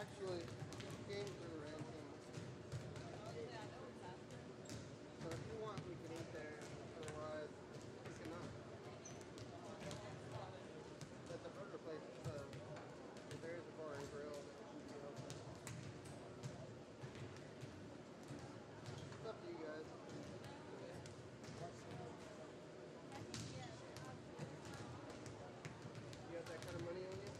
actually came through Ransom. So if you want, we can eat there. Otherwise, we cannot. But the burger place, there is a bar and grill that should be open. It's up to you guys. You got that kind of money on you?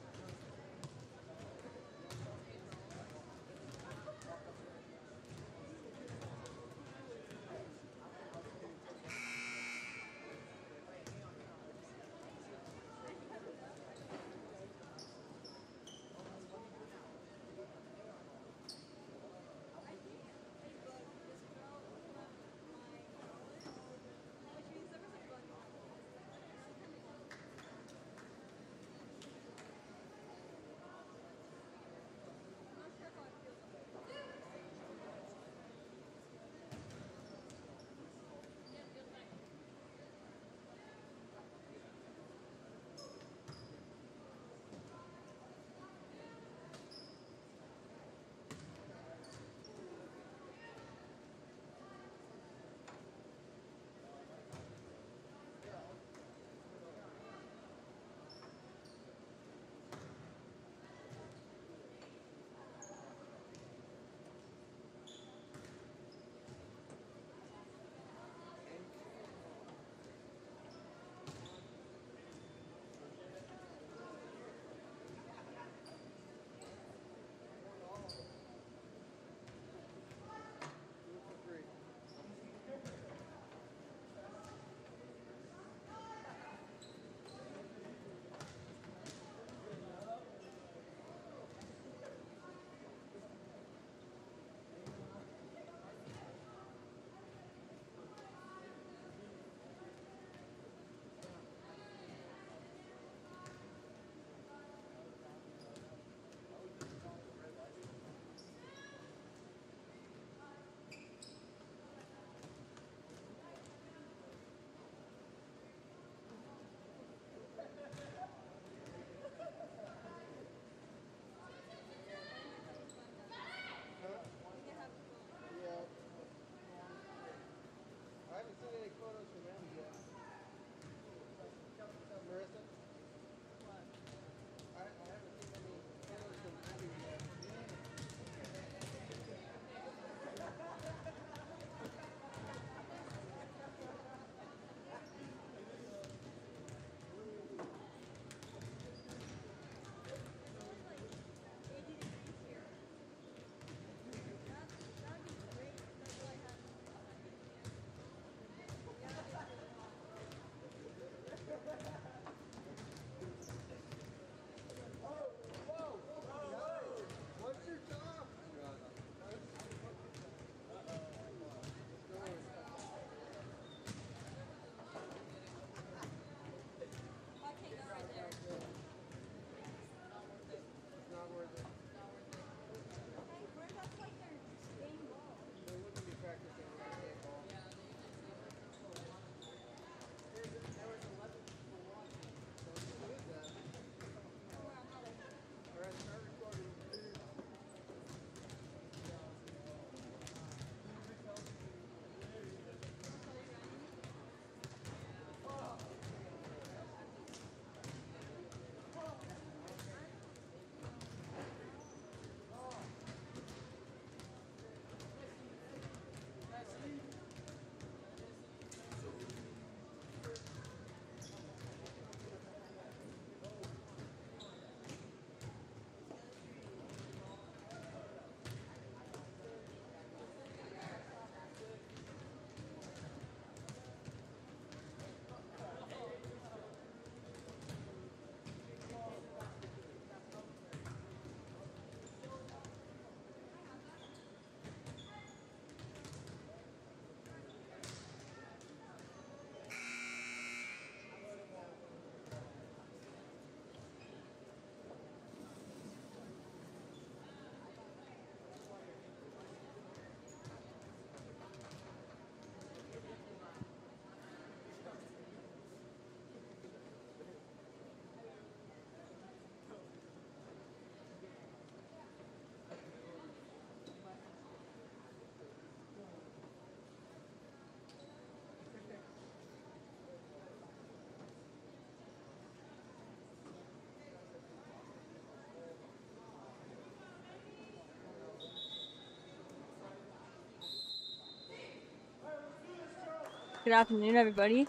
Good afternoon, everybody.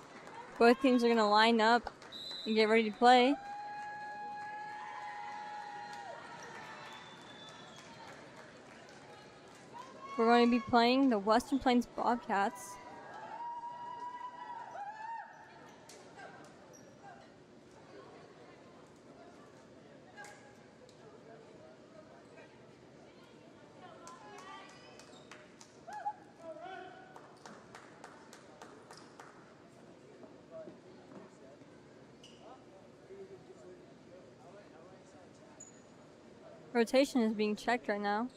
Both teams are going to line up and get ready to play. We're going to be playing the Western Plains Bobcats. Rotation is being checked right now.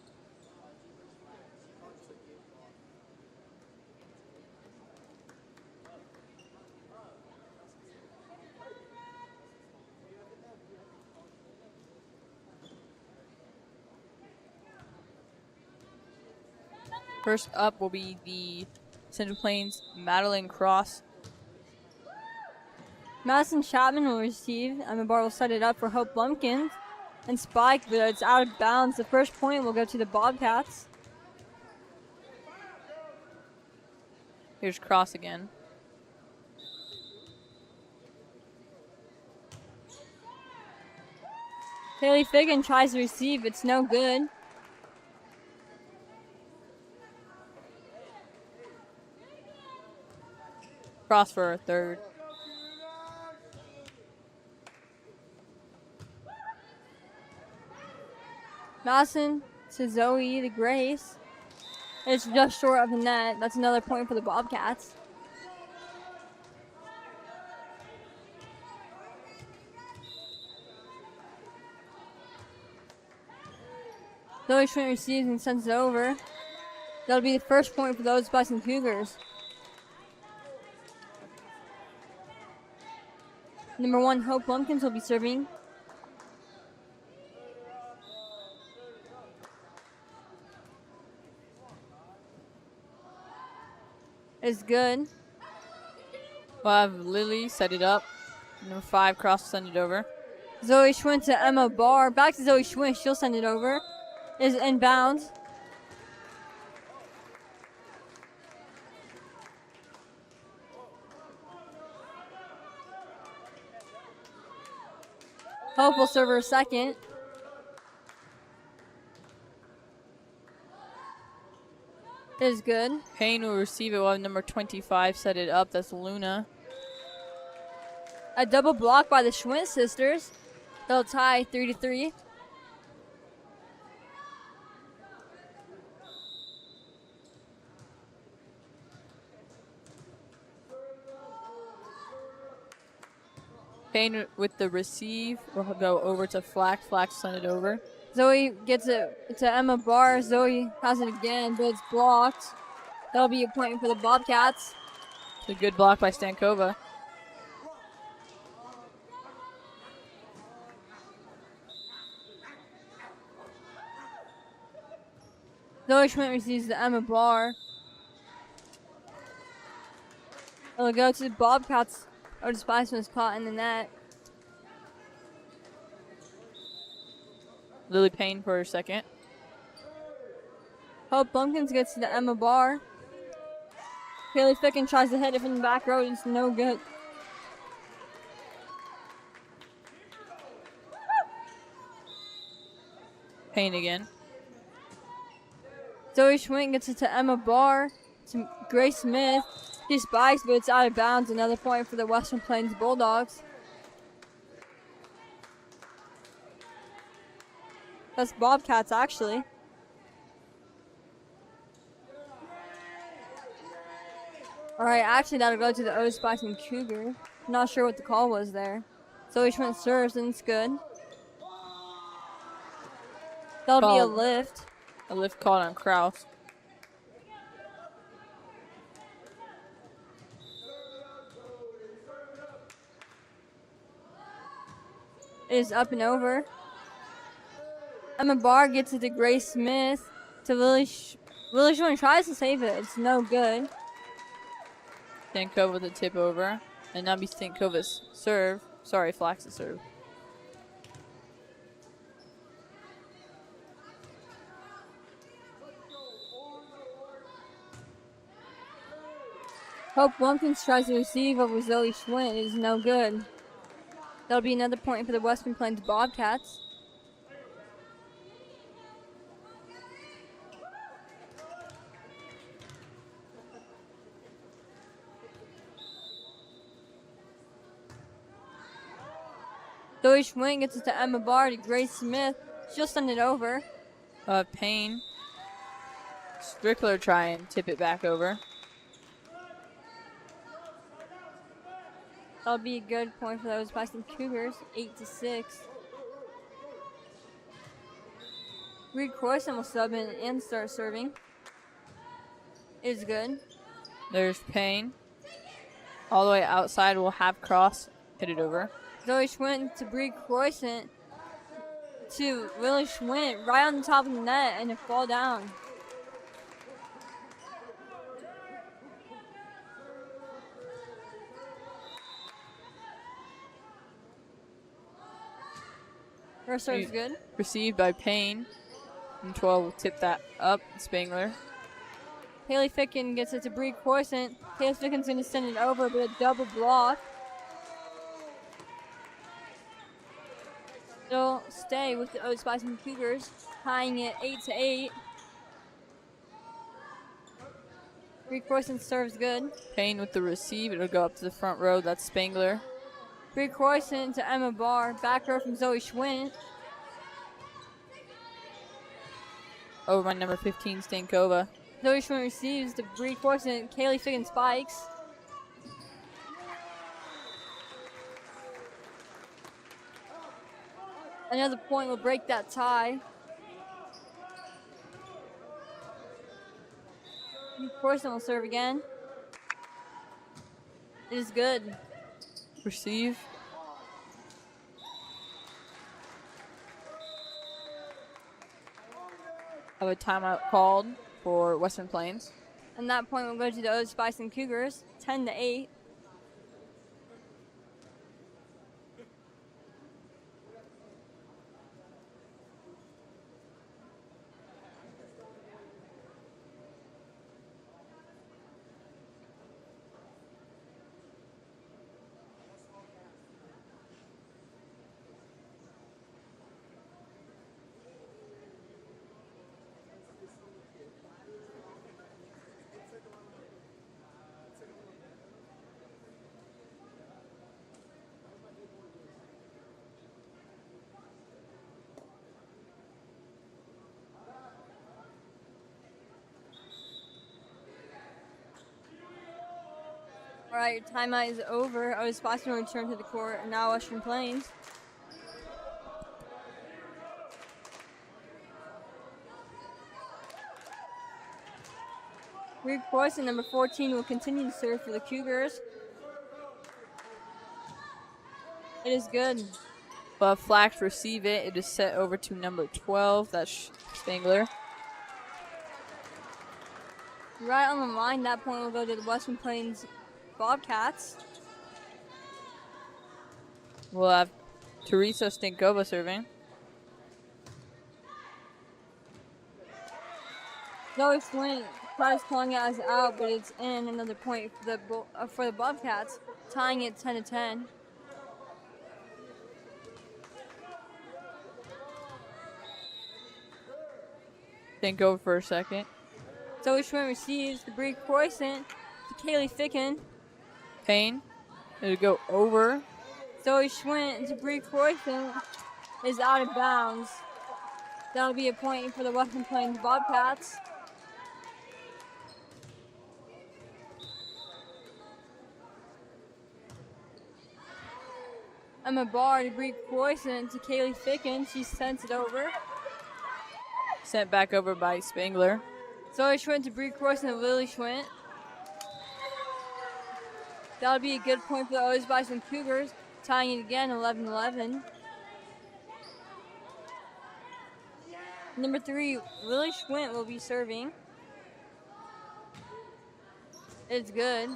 First up will be the Central Plains Madeline Cross. Madison Chapman will receive. Emma Barr will set it up for Hope Lumpkins. And spike, but it's out of bounds. The first point will go to the Bobcats. Here's Cross again. Haley Figgin tries to receive. It's no good. Cross for a third. Madison to Zoe the Grace. It's just short of the net. That's another point for the Bobcats. Zoe Schwint receives and sends it over. That'll be the first point for the Otis-Bison Cougars. Number 1, Hope Lumpkins will be serving. Is good. We'll have Lily set it up. Number 5, Cross will send it over. Zoe Schwint to Emma Barr. Back to Zoe Schwint. She'll send it over. Is inbounds. Hope will serve her second. Is good. Payne will receive it while number 25 set it up. That's Luna. A double block by the Schwint sisters. They'll tie 3-3. Payne with the receive will go over to Flax. Flax will send it over. Zoe gets it to Emma Barr. Zoe has it again, but it's blocked. That'll be a point for the Bobcats. It's a good block by Stankova. Zoe Schwint receives the Emma Barr. It'll go to the Bobcats. Otis-Bison was caught in the net. Lily Payne for her second. Hope Lumpkins gets to the Emma Barr. Haley Ficken tries to hit it from the back row. It's no good. Payne again. Zoe Schwint gets it to Emma Barr. To Grace Smith. She spikes, but it's out of bounds. Another point for the Western Plains Bulldogs. That's Bobcats, actually. Alright, actually that'll go to the Otis-Bison Cougar. Not sure what the call was there. Zoe Schwint serves, and it's good. That'll be a lift. A lift called on Kraus. It is up and over. Emma Barr gets it to Grace Smith. To Lily Schwinn tries to save it. It's no good. Stankova with a tip over. And now be Stankova's serve. Sorry, Flax's serve. Hope Lumpkins tries to receive over Zoe Schwint. It is no good. That'll be another point for the Western Plains Bobcats. Zoe Schwint gets it to Emma Barr to Grace Smith. She'll send it over. Payne. Strickler try and tip it back over. That'll be a good point for those Bison Cougars, 8-6. Reed Croyson will sub in and start serving. It is good. There's Payne. All the way outside, we'll have Cross hit it over. Zoe Schwint to Bree Croyson to Willie Schwint right on the top of the net and it fall down. First serve's good. Received by Payne. And 12 will tip that up. Spangler. Haley Ficken gets it to Bree Croyson. Haley Ficken's going to send it over, but a double block. They'll stay with the Otis-Bison Cougars, tying it 8-8. Bree Croyson serves good. Payne with the receive. It'll go up to the front row. That's Spangler. Bree Croyson to Emma Barr. Back row from Zoe Schwint. Over by number 15, Stankova. Zoe Schwint receives to Bree Croyson. Kaylee Ficken spikes. Another point will break that tie. Bree Croyson will serve again. It is good. Receive. Have a timeout called for Western Plains. And that point will go to the Otis-Bison Cougars, 10-8. All right, your timeout is over. Otis-Bison will return to the court, and now Western Plains. Reed Croyson, number 14, will continue to serve for the Cougars. It is good. But Flax receive it. It is set over to number 12. That's Spangler. Right on the line, that point will go to the Western Plains Bobcats. We'll have Teresa Stankova serving. Zoe Schwint tries calling it as out, but it's in. Another point for the Bobcats, tying it 10-10. Stankova for a second. Zoe Schwint receives the Bree Croyson to Kaylee Ficken. Payne. It'll go over. Zoe Schwint to Bree Croyson is out of bounds. That'll be a point for the Western Plains Bobcats. Emma Barr to Bree Croyson to Kaylee Ficken. She sends it over. Sent back over by Spangler. Zoe Schwint to Bree Croyson to Lily Schwint. That'll be a good point for the Otis-Bison Cougars, tying it again 11-11. Number 3, Lily Schwint will be serving. It's good.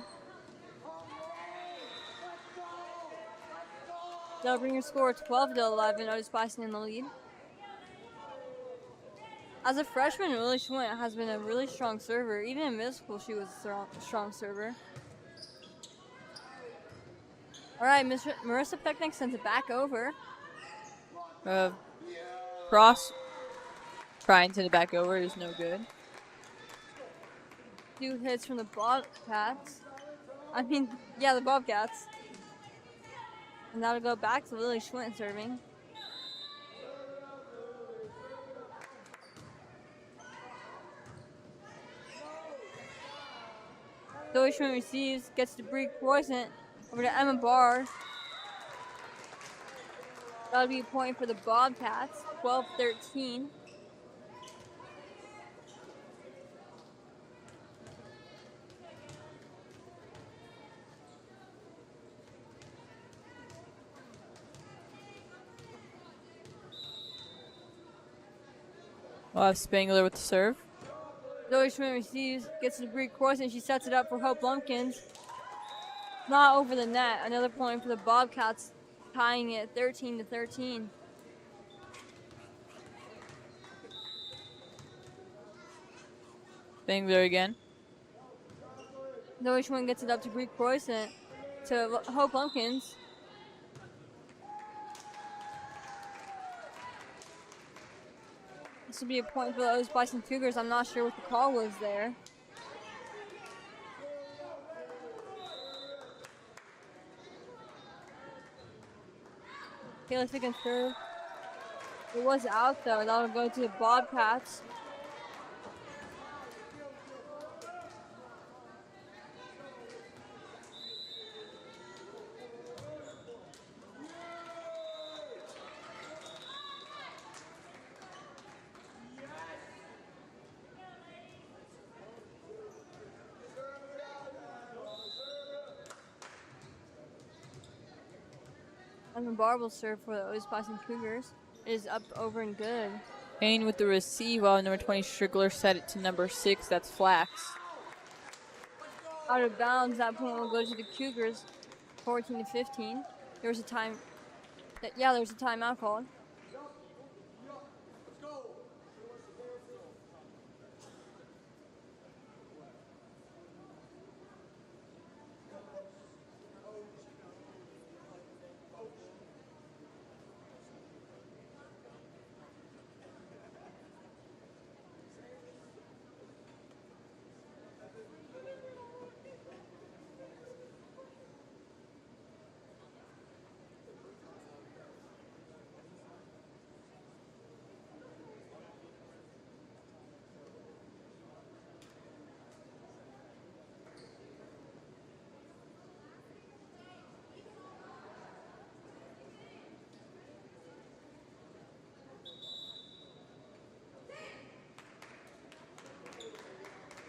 That'll bring your score 12-11. Otis-Bison in the lead. As a freshman, Lily Schwint has been a really strong server. Even in middle school, she was a strong server. All right, Marissa Picnic sends it back over. Cross trying to send it back over is no good. 2 hits from the Bobcats. The Bobcats. And that'll go back to Lily Schwint serving. Zoe Schwint receives, gets to Brie Croissant over to Emma Barr. That'll be a point for the Bobcats, 12-13. We'll have Spangler with the serve. Zoe Schwint receives, gets to Brie Croissant. She sets it up for Hope Lumpkins. Not over the net. Another point for the Bobcats, tying it 13-13. Spangler again. Zoe Schwinn gets it up to Brie Croissant to Hope Lumpkins. This will be a point for the Otis-Bison Cougars. I'm not sure what the call was there. Healy taking third. It was out though. That'll go to the Bobcats. And the bar will serve for the Otis-Bison Cougars. It is up, over, and good. Payne with the receive while number 20 Strickler set it to number 6. That's Flax. Out of bounds, that point will go to the Cougars, 14-15. There was a time. There was a timeout called.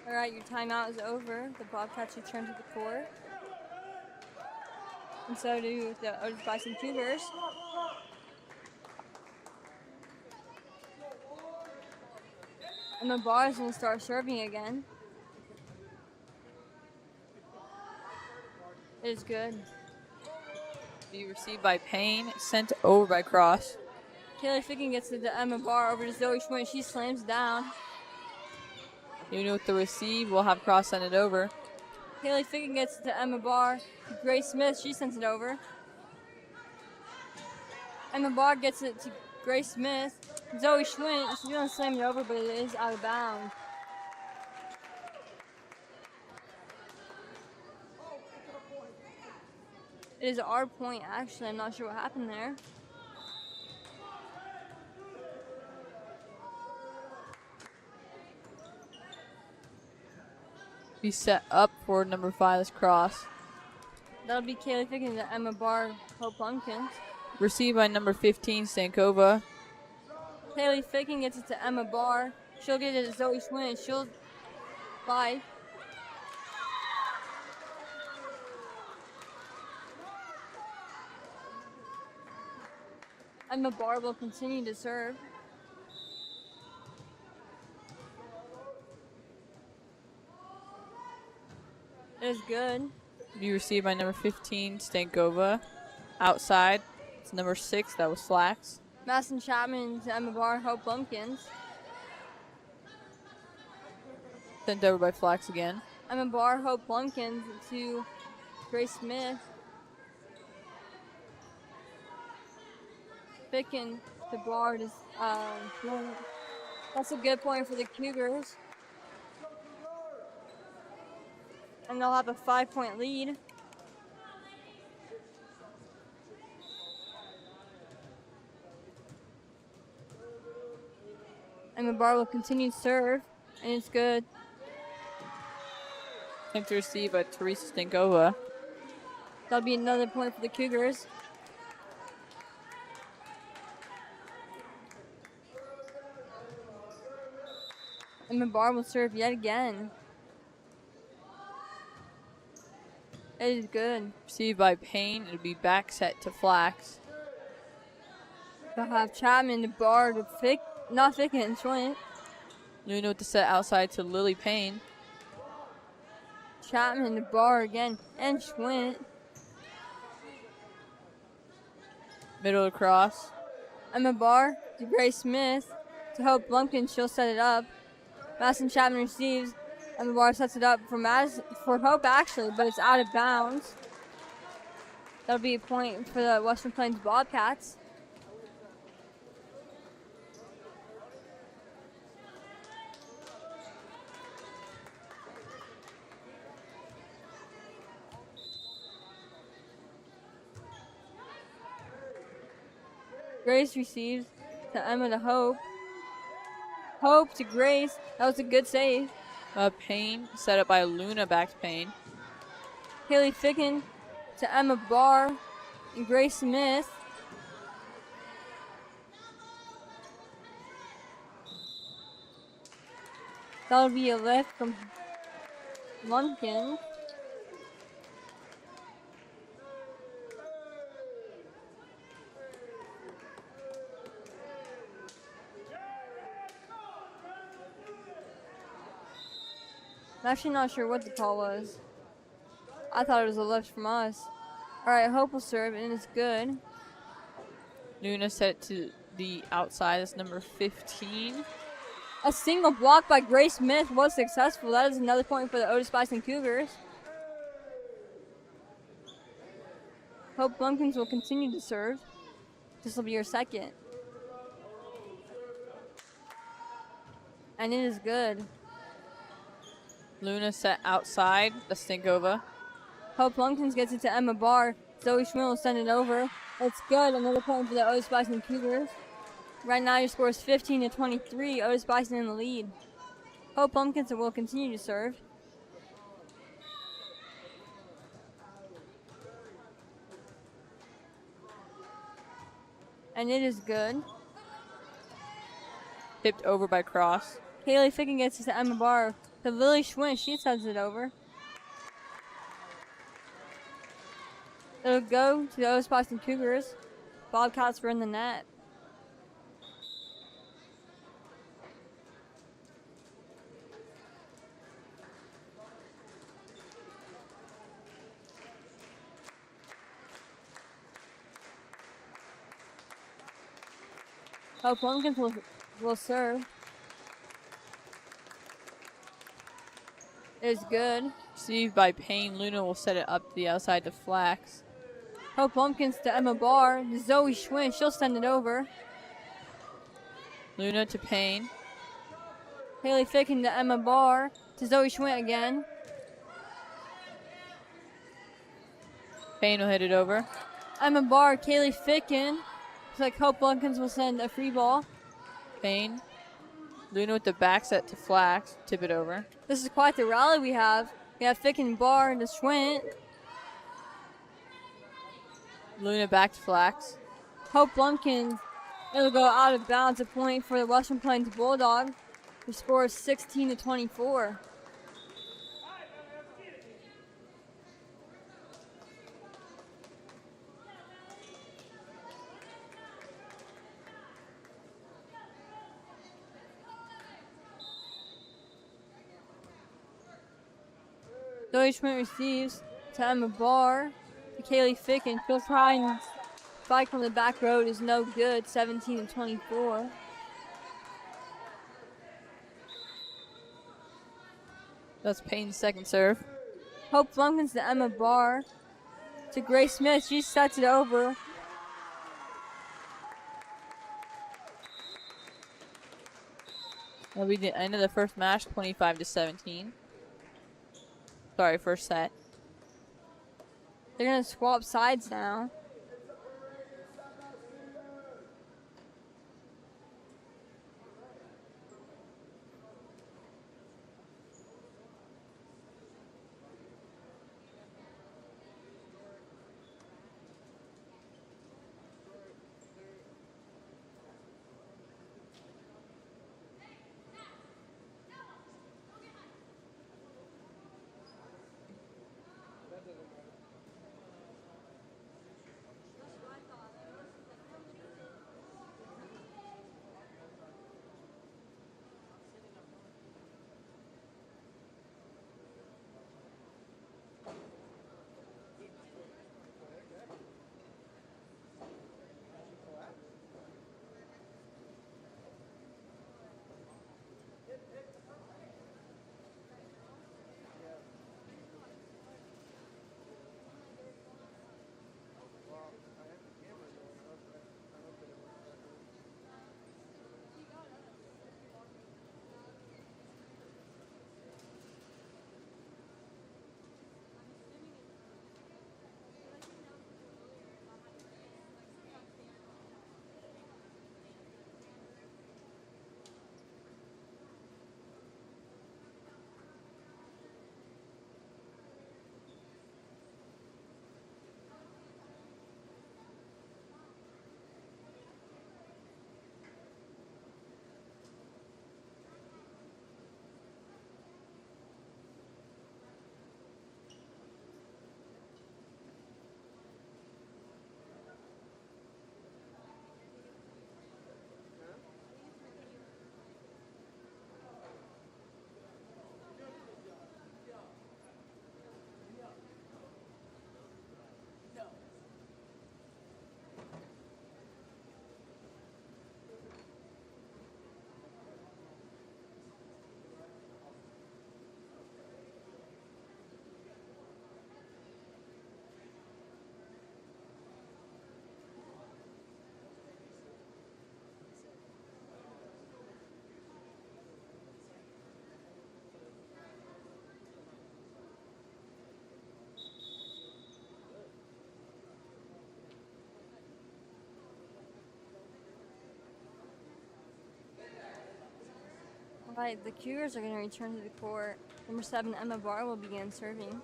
All right, your timeout is over. The Bobcats return to the court. And so do the Otis-Bison Cougars. And the bar is going to start serving again. It is good. Be received by Payne, sent over by Cross. Kaylee Ficken gets it to Emma Barr over to Zoe Schwinn. She slams down. Even with the receive, we'll have Cross send it over. Kaylee Ficken gets it to Emma Barr. Grace Smith, she sends it over. Emma Barr gets it to Grace Smith. Zoe Schwinn, she's going to slam it over, but it is out of bounds. It is our point, actually. I'm not sure what happened there. Be set up for number 5 is Cross. That'll be Kaylee Ficken to Emma Barr, Hope Lumpkins. Received by number 15, Stankova. Kaylee Ficken gets it to Emma Barr. She'll get it to Zoe Schwinn. She'll fight. Emma Barr will continue to serve. It is good. Be received by number 15, Stankova. Outside, it's number 6, that was Flax. Madison Chapman to Emma Barr, Hope Lumpkins. Sent over by Flax again. Emma Barr, Hope Lumpkins to Grace Smith. Ficken to Bard is that's a good point for the Cougars. And they'll have a 5-point lead. And the Bar will continue to serve, and it's good. Attempt to receive by Teresa Stinkova. That'll be another point for the Cougars. And the Bar will serve yet again. It is good. Received by Payne. It'll be back set to Flax. They'll have Chapman to Bar to not Ficken, Schwint. Luna with the set outside to Lily Payne. Chapman to Bar again, and Schwint. Middle across. Emma Barr to Grace Smith to Hope Blumpkin. She'll set it up. Madison Chapman receives. Emma Barr sets it up for Hope actually, but it's out of bounds. That'll be a point for the Western Plains Bobcats. Grace receives to Emma to Hope. Hope to Grace. That was a good save. Payne set up by Luna back to Payne. Haley Ficken to Emma Barr and Grace Smith. That'll be a lift from Lumpkin. I'm actually not sure what the call was. I thought it was a lift from us. Alright, Hope will serve, and it's good. Luna set it to the outside. That's number 15. A single block by Grace Smith was successful. That is another point for the Otis-Bison Cougars. Hope Blumpkins will continue to serve. This will be your second. And it is good. Luna set outside. The Stinkova. Hope Blumpkins gets it to Emma Barr. Zoe Schmidt will send it over. It's good. Another point for the Otis-Bison Cougars. Right now your score is 15-23. Otis-Bison in the lead. Hope Blumpkins will continue to serve. And it is good. Tipped over by Cross. Haley Ficken gets it to Emma Barr. To Lily Schwinn, she sends it over. It'll go to the Otis-Bison Cougars. Bobcats were in the net. Hope Lumpkins will serve. Is good. Received by Payne. Luna will set it up to the outside to Flax. Hope Lumpkins to Emma Barr. Zoe Schwinn, she'll send it over. Luna to Payne. Haley Ficken to Emma Barr. To Zoe Schwinn again. Payne will hit it over. Emma Barr, Kaylee Ficken. Looks like Hope Lumpkins will send a free ball. Payne. Luna with the back set to Flax. Tip it over. This is quite the rally we have. We have Ficken, Barr, and the Schwint. Luna back to Flax. Hope Lumpkins. It'll go out of bounds. A point for the Western Plains Bulldog. The score is 16-24. Zoe Schmidt receives to Emma Barr. To Kaylee Ficken. She'll try and spike from the back road is no good. 17-24. That's Payne's second serve. Hope Lumpkins to Emma Barr. To Grace Smith. She sets it over. That'll be the end of the first match, 25-17. Sorry, first set. They're gonna swap sides now. Alright, the Cougars are going to return to the court. Number 7, Emma Barr, will begin serving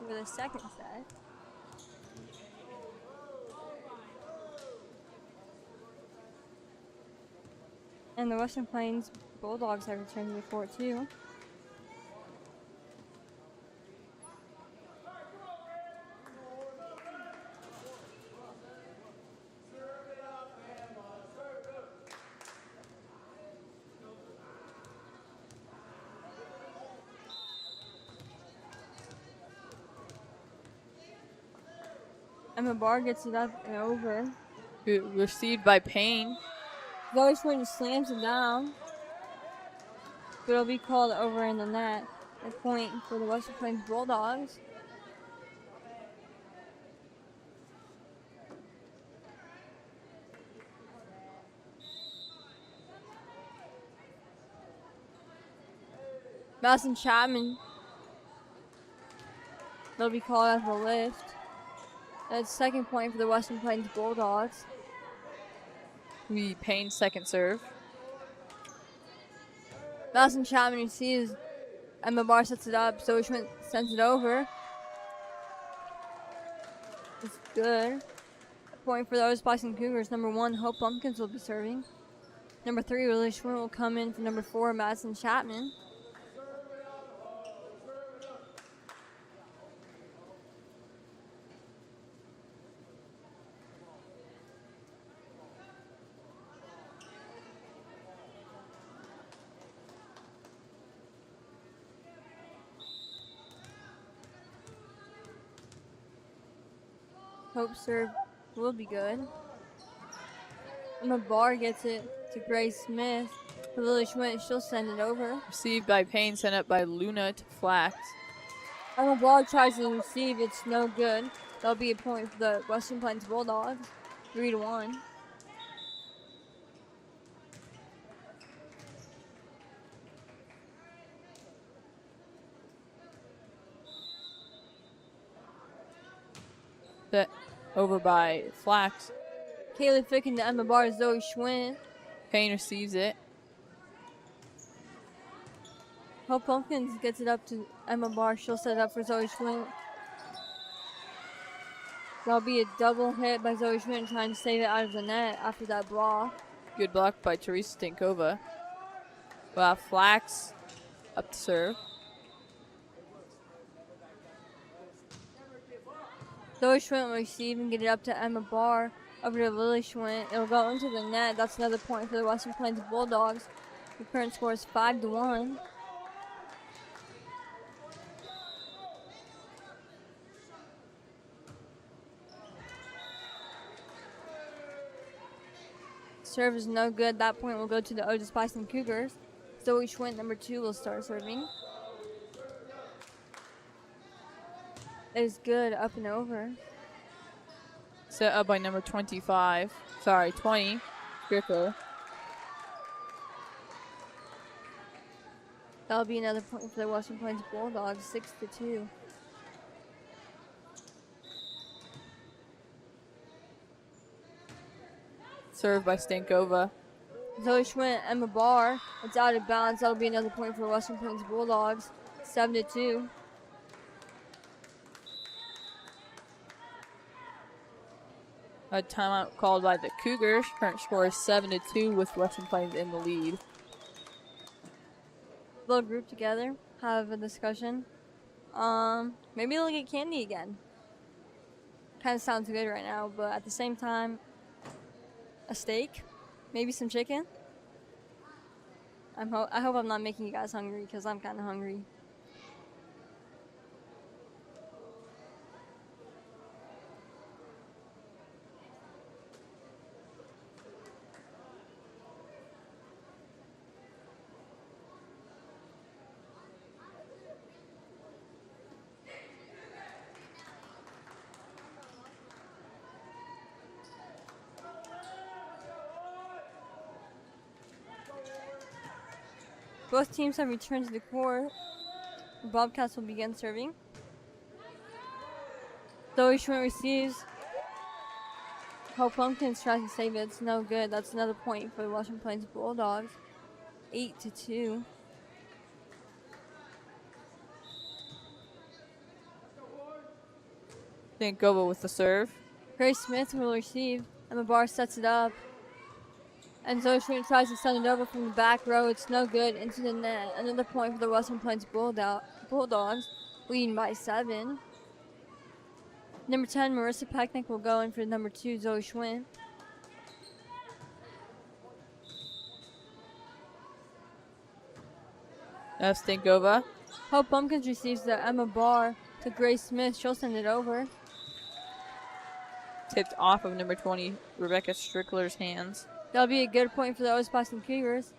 for the second set. And the Western Plains Bulldogs have returned to the court too. Emma Barr gets it up and over. Received by Payne. Zoe Swinton slams it down. But it'll be called over in the net. A point for the Western Plains Bulldogs. Madison Chapman. It'll be called as a lift. That's second point for the Western Plains Bulldogs. We Payne's second serve. Madison Chapman receives. Emma Barr sets it up. Zoe Schmidt sends it over. It's good. A point for the Otis-Bison Cougars. Number 1, Hope Bumpkins will be serving. Number 3, Lily Schmidt will come in for number 4, Madison Chapman. Hope serve will be good. Emma Barr gets it to Grace Smith. For Lily Schmidt, she'll send it over. Received by Payne, sent up by Luna to Flax. Emma Barr tries to receive, it's no good. That'll be a point for the Western Plains Bulldogs. 3-1. Set over by Flax. Kaylee Fick into Emma Barr, Zoe Schwinn. Payne receives it. Hope Pumpkins gets it up to Emma Barr. She'll set it up for Zoe Schwinn. That'll be a double hit by Zoe Schwinn trying to save it out of the net after that brawl. Good block by Teresa Stankova. Wow, Flax up to serve. Zoe Schwinn will receive and get it up to Emma Barr. Over to Lily Schwinn. It'll go into the net. That's another point for the Western Plains Bulldogs. The current score is 5-1. Serve is no good. That point will go to the Otis-Bison Cougars. Zoe Schwinn, number 2, will start serving. It is good, up and over. Set up by number 20, Grifo. That'll be another point for the Western Plains Bulldogs, 6-2. Served by Stankova. Zoe Schwinn, Emma Barr. It's out of bounds. That'll be another point for the Western Plains Bulldogs, 7-2. A timeout called by the Cougars. Current score is 7-2 with Western Plains in the lead. They'll group together, have a discussion. Maybe they'll get candy again. Kind of sounds good right now, but at the same time, a steak, maybe some chicken. I hope I'm not making you guys hungry because I'm kind of hungry. Both teams have returned to the court. The Bobcats will begin serving. Zoe Schwinn receives. Hope Pumpkins tries to save it. It's no good. That's another point for the Western Plains Bulldogs. 8-2. Stankova with the serve. Grace Smith will receive. Emma Barr sets it up. And Zoe Schwinn tries to send it over from the back row. It's no good. Into the net. Another point for the Western Plains Bulldogs, leading by 7. Number 10, Marissa Pecknick will go in for number 2, Zoe Schwinn. That's Stankova. Hope Pumpkins receives the Emma Barr to Grace Smith. She'll send it over. Tipped off of number 20, Rebecca Strickler's hands. That'll be a good point for the Otis-Bison Cougars.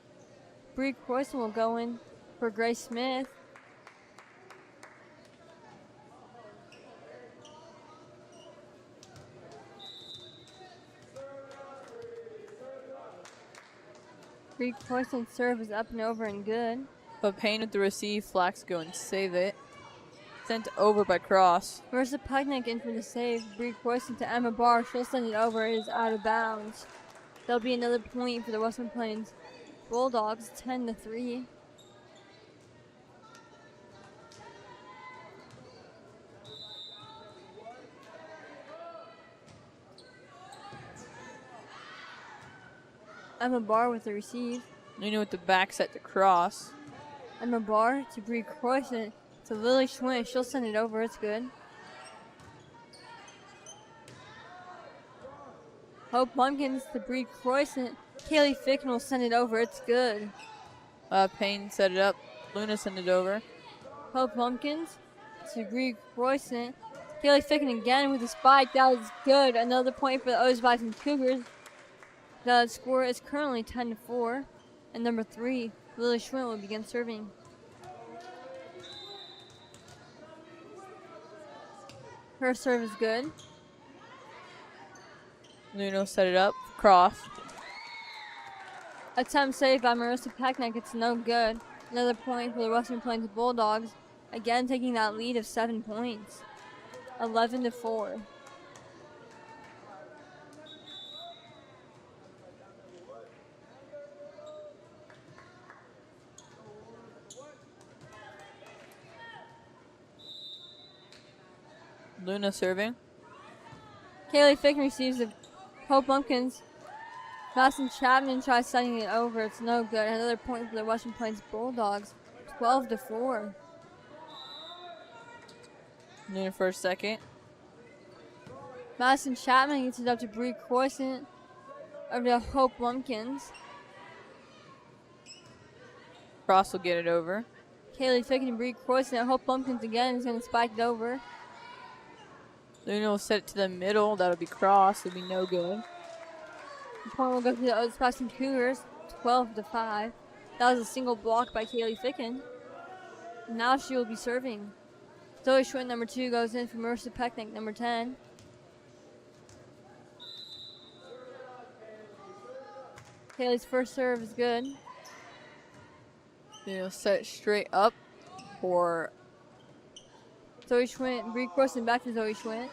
Bree Croyson will go in for Grace Smith. Bree Croyson's serve is up and over and good. But Payne with the receive, Flax go and save it. Sent over by Cross. Marissa Pugnick in for the save. Bree Croyson to Emma Barr. She'll send it over. It is out of bounds. There'll be another point for the Western Plains Bulldogs, 10-3. Emma Barr with the receive. Nuno with the back set to Cross. Emma Barr to Bree Croyson to Lily Schwinn. She'll send it over. It's good. Hope Pumpkins to Bree Croyson. Kaylee Ficken will send it over. It's good. Payne set it up. Luna sent it over. Hope Pumpkins to Bree Croyson. Kaylee Ficken again with a spike. That is good. Another point for the Otis-Bison Cougars. The score is currently 10-4. And number 3, Lily Schwinn will begin serving. Her serve is good. Nuno set it up. Cross. Attempt save by Marissa Pecknick. It's no good. Another point for the Western Plains Bulldogs. Again taking that lead of 7 points. 11-4. Luna serving. Kaylee Ficken receives the Hope Lumpkins. Madison Chapman tries sending it over. It's no good. Another point for the Western Plains Bulldogs. 12-4. Luna for a second. Madison Chapman gets it up to Bree Croissant over to Hope Lumpkins. Cross will get it over. Kaylee Ficken and Bree Croissant. Hope Lumpkins again is going to spike it over. Luna will set it to the middle. That'll be cross. It'll be no good. The point will go to the Otis-Bison Cougars. 12-5. That was a single block by Kaylee Ficken. Now she will be serving. Zoe Schwinn, number 2, goes in for Marissa Pecknick, number 10. Kaylee's first serve is good. Then he'll set it straight up for Zoe Schwinn, Bree Croissant back to Zoe Schwinn.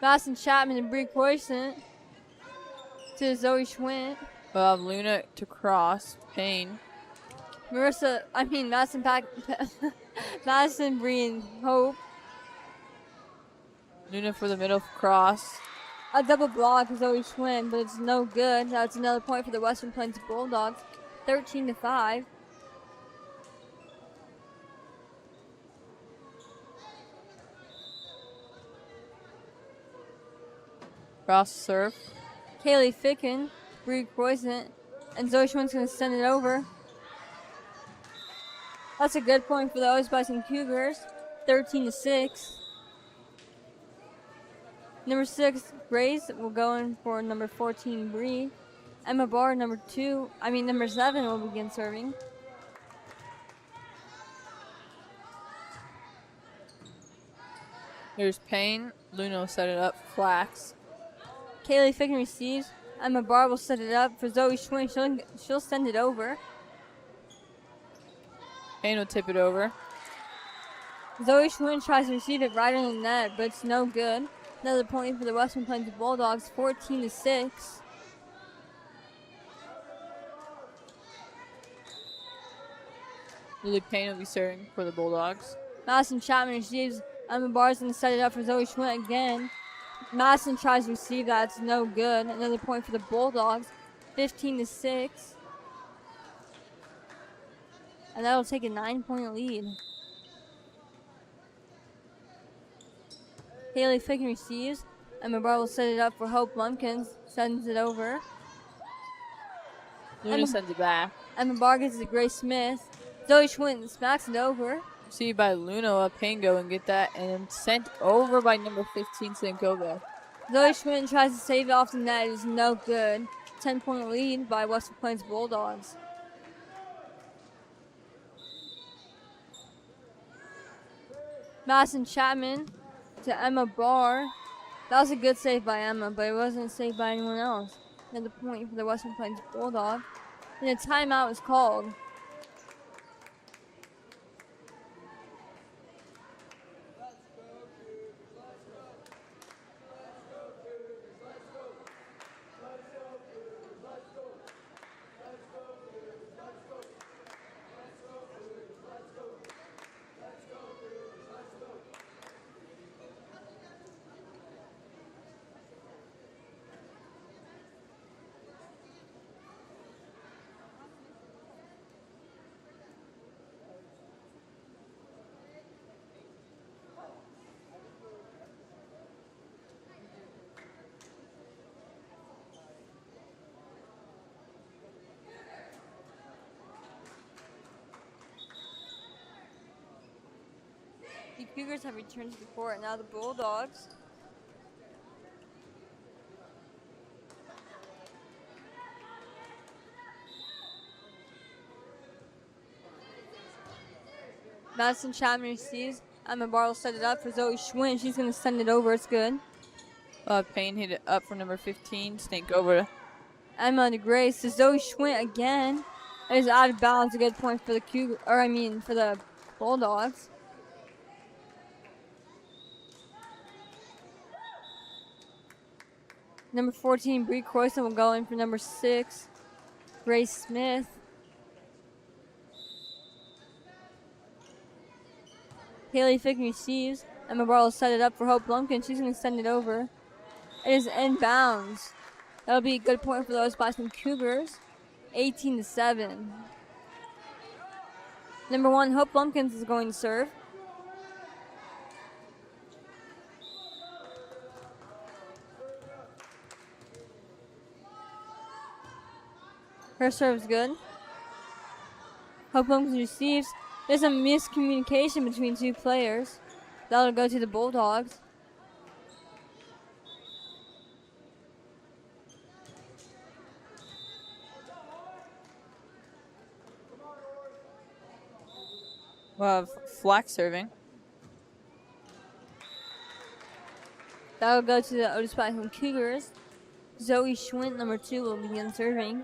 Madison Chapman and Bree Croissant to Zoe Schwinn. we'll have Luna to cross. Payne. Madison Bree and Hope. Luna for the middle cross. A double block is Zoe Schwinn, but it's no good. That's another point for the Western Plains Bulldogs. 13-5. Cross serve. Kaylee Ficken, Bree Croissant, and Zoe Schwinn's going to send it over. That's a good point for the Otis-Bison Cougars. 13-6. Number 6, Grace, will go in for number 14, Bree. Emma Barr, number 7, will begin serving. Here's Payne. Luna will set it up. Flax. Kaylee Ficken receives. Emma Barr will set it up for Zoe Schwinn. She'll send it over. Payne will tip it over. Zoe Schwinn tries to receive it right in the net, but it's no good. Another point for the Western Plains Bulldogs, 14-6. Lily Payne will be serving for the Bulldogs. Madison Chapman receives. Emma Barr's going to set it up for Zoe Schwinn again. Madison tries to receive that. It's no good. Another point for the Bulldogs, 15-6. And that'll take a 9-point lead. Healy Ficken receives. Emma Barr will set it up for Hope Lumpkins. Sends it over. Luna sends it back. Emma Barr gets it to Grace Smith. Zoe Schwinn smacks it over. See by Luna, Payne go and get that, and then sent over by number 15, Sankova. Zoe Schwinn tries to save it off the net. It is no good. 10-point lead by Western Plains Bulldogs. Madison Chapman to Emma Barr. That was a good save by Emma, but it wasn't a save by anyone else. Another point for the Western Plains Bulldog. And a timeout was called. The Cougars have returned to the court, and now the Bulldogs. Madison Chapman receives. Emma Barr will set it up for Zoe Schwinn. She's going to send it over. It's good. Payne hit it up for number 15. Snake over. Emma to Grace to Zoe Schwinn again. It is out of bounds. A good point for the for the Bulldogs. Number 14, Bree Croissant will go in for number 6, Grace Smith. Healy Ficken receives. Emma Barr will set it up for Hope Blumpkin. She's going to send it over. It is inbounds. That'll be a good point for the Otis-Bison Cougars. 18-7. Number 1, Hope Blumpkins is going to serve. Her serve is good. Hope Blumpkins receives. There's a miscommunication between two players. That'll go to the Bulldogs. We'll have Flack serving. That'll go to the Otis-Bison Cougars. Zoe Schwint, number 2, will begin serving.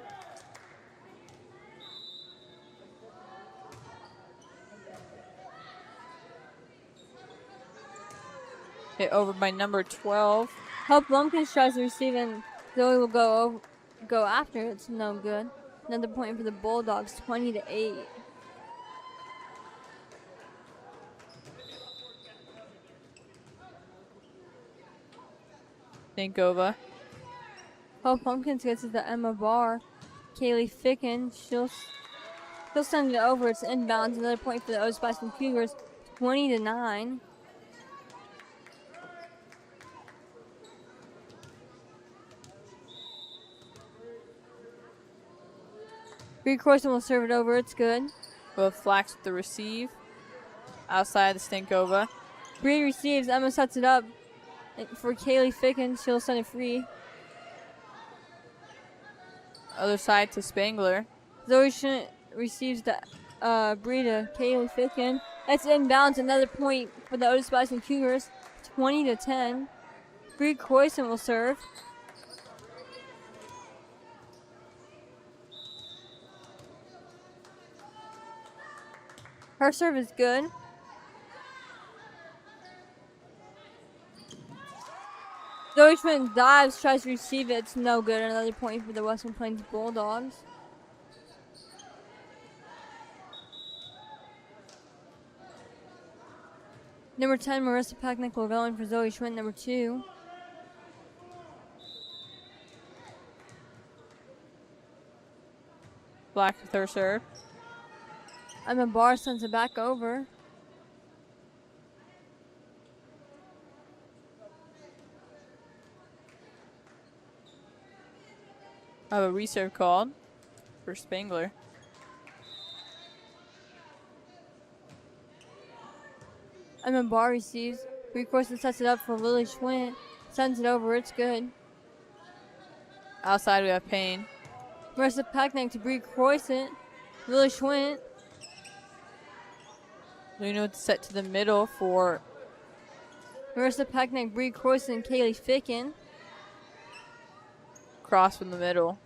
Hit over by number 12. Hope Blumpkins tries to receive and Zoe will go after. It's no good. Another point for the Bulldogs, 20-8. Thinkova. Hope Blumpkins gets it to Emma Barr. Kaylee Ficken, she'll send it over. It's inbounds. Another point for the Otis-Bison Cougars, 20-9. Bree Corson will serve it over. It's good. Both Flacks with the receive. Outside the Stinkova. Bree receives. Emma sets it up for Kaylee Ficken. She'll send it free. Other side to Spangler. Zoe receives the Bree to Kaylee Ficken. That's inbounds. Another point for the Otis-Bison Cougars. 20-10. Bree Corson will serve. Her serve is good. Zoe Schwinn dives, tries to receive it. It's no good. Another point for the Western Plains Bulldogs. Number 10, Marissa Pecknick will go in for Zoe Schwinn, number 2. Black with her serve. Emma Barr sends it back over. I have a reserve called for Spangler. Emma Barr receives. Bree Corson sets it up for Lily Schwint. Sends it over. It's good. Outside we have Payne. Marissa Pecknick to Bree Corson. Lily Schwint. Luna set to the middle for Marissa Pecknick, Bree Corson, Kaylee Ficken. cross from the middle.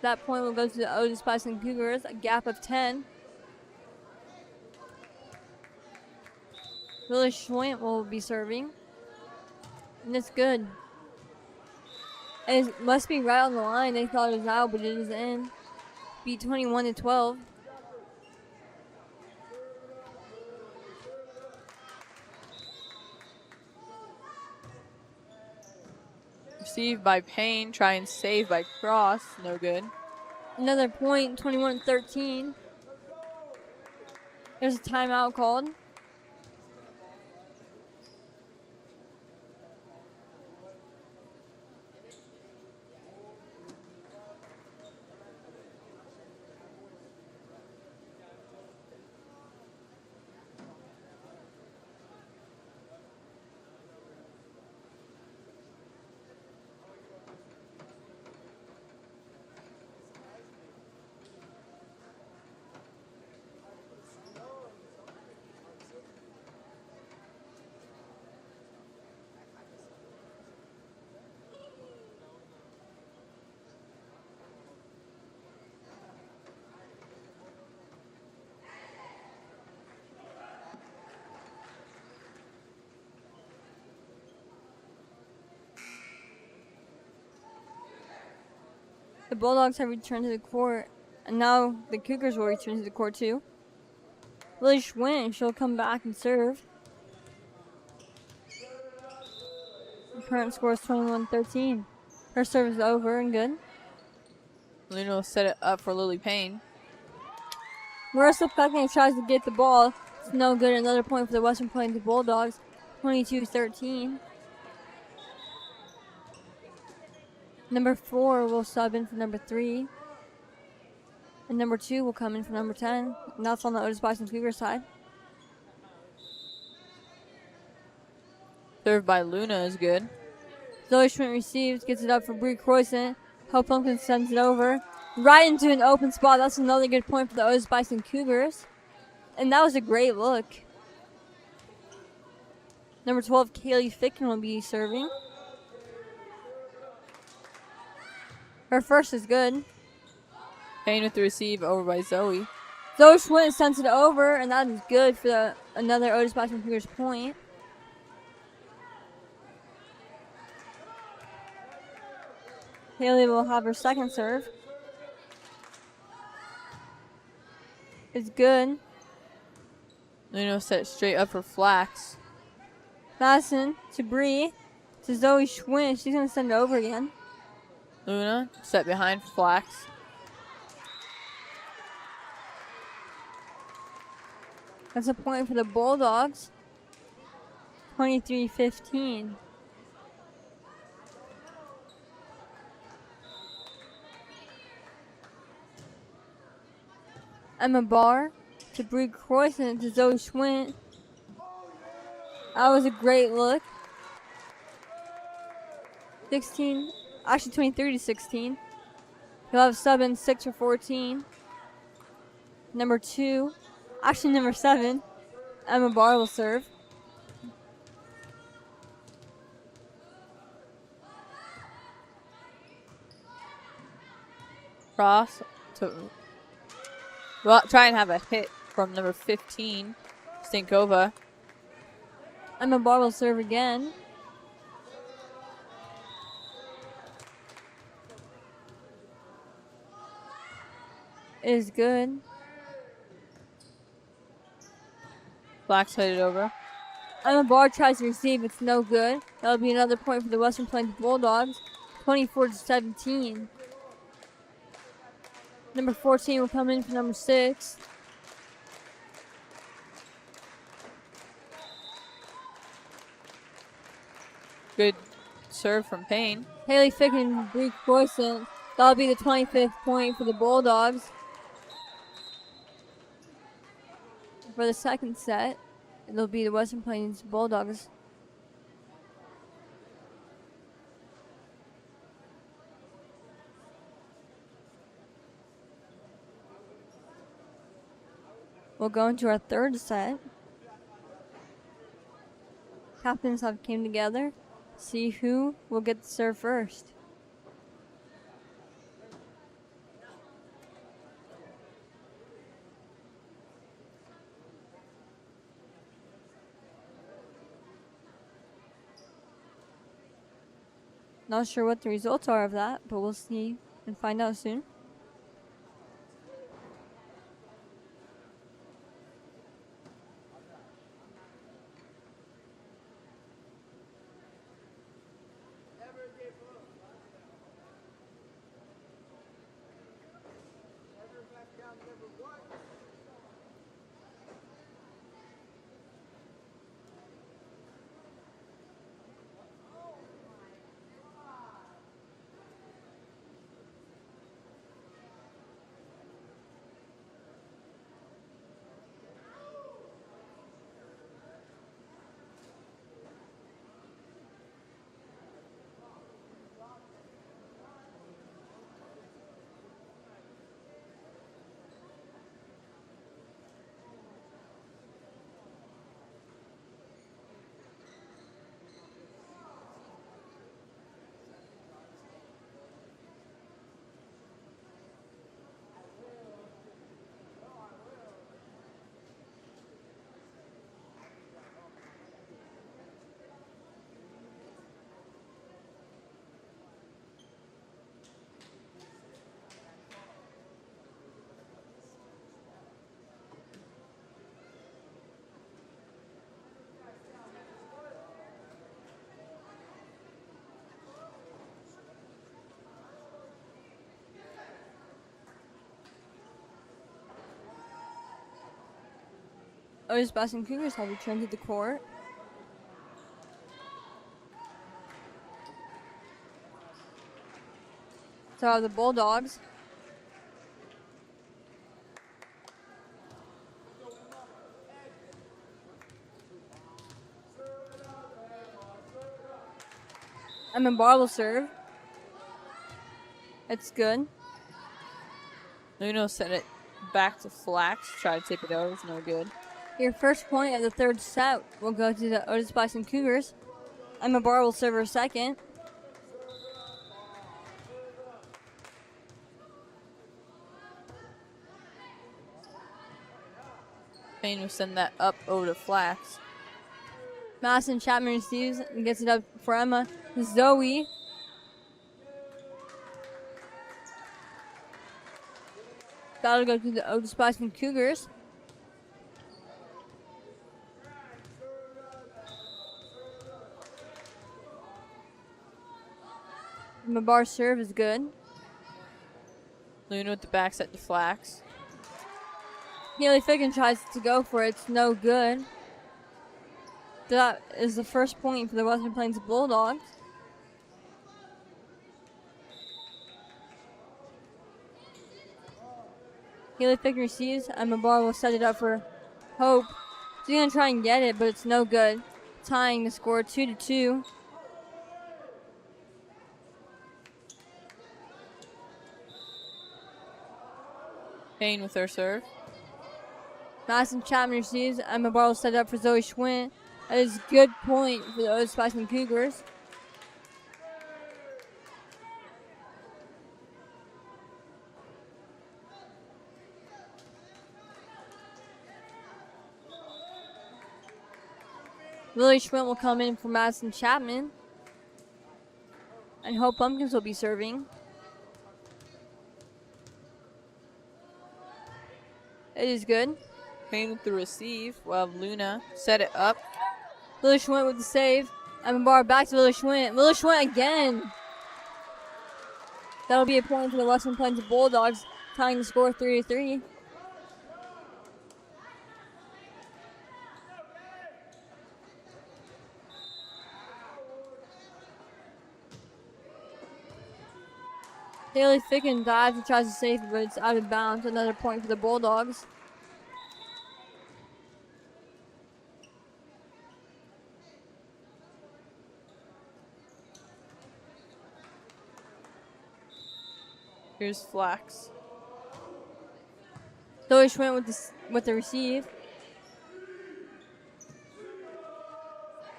That point will go to the Otis-Bison Cougars, a gap of 10. Lily Schwint will be serving. And it's good. It must be right on the line. They thought it was out, but it is in. Beat 21-12. Received by Payne, try and save by Cross, no good. Another point, 21-13. There's a timeout called. The Bulldogs have returned to the court, and now the Cougars will return to the court too. Lily Schwinn, she'll come back and serve. The current score is 21-13. Her serve is over and good. Luna will set it up for Lily Payne. Marissa Peckman tries to get the ball. It's no good. Another point for the Western Plains Bulldogs. 22-13. Number 4 will sub in for number 3. And number 2 will come in for number 10. And that's on the Otis-Bison Cougar side. Served by Luna is good. Zoe Schmidt receives, gets it up for Bree Croissant. Hope Pumpkin sends it over. Right into an open spot. That's another good point for the Otis-Bison Cougars. And that was a great look. Number 12, Kaylee Ficken will be serving. Her first is good. Payne with the receive over by Zoe. Zoe Schwinn sends it over, and that is good for another Otis-Bison Cougars point. Haley will have her second serve. It's good. Luna set straight up for Flax. Madison to Bree. To Zoe Schwinn. She's going to send it over again. Luna set behind Flax. That's a point for the Bulldogs. 23-15. Emma Barr to Bree Croissant to Zoe Schwint. That was a great look. 23-16. He'll have sub in 6 for 14. Number 2, actually number 7, Emma Barr will serve. Cross to well, try and have a hit from number 15, Stinkova. Emma Barr will serve again. It is good. Flax headed over. Emma Barr tries to receive. It's no good. That'll be another point for the Western Plains Bulldogs. 24-17. Number 14 will come in for number 6. Good serve from Payne. Haley Ficken and Bree Croissant. That'll be the 25th point for the Bulldogs. For the second set, it'll be the Western Plains Bulldogs. We'll go into our third set. Captains have came together. See who will get the serve first. Not sure what the results are of that, but we'll see and find out soon. Otis-Bison Cougars have returned to the court. So are the Bulldogs. Emma Barr will serve. It's good. Nuno sent it back to Flax. Try to tip it over. It's no good. Your first point of the third set will go to the Otis-Bison Cougars. Emma Barr will serve her second. Payne will send that up over to Flax. Madison Chapman receives and gets it up for Emma. Zoe. That'll go to the Otis-Bison Cougars. Emma Barr's serve is good. Luna with the back set to Flax. Healy Ficken tries to go for it. It's no good. That is the first point for the Western Plains Bulldogs. Healy Ficken receives. Emma Barr will set it up for Hope. She's going to try and get it, but it's no good. Tying the score 2-2. Payne with her serve. Madison Chapman receives. Emma Barr will set it up for Zoe Schwint. That is a good point for the Otis-Bison Cougars. Lily Schwint will come in for Madison Chapman. And Hope Pumpkins will be serving. It is good. Payne with the receive. We'll have Luna set it up. Lily Schwint with the save. Emma Barr back to Lily Schwint. Lily Schwint again. That'll be a point for the Western Plains Bulldogs, tying the score 3-3. Healy Ficken dives and tries to save it, but it's out of bounds. Another point for the Bulldogs. Here's Flax. Zoe Schwint with the receive.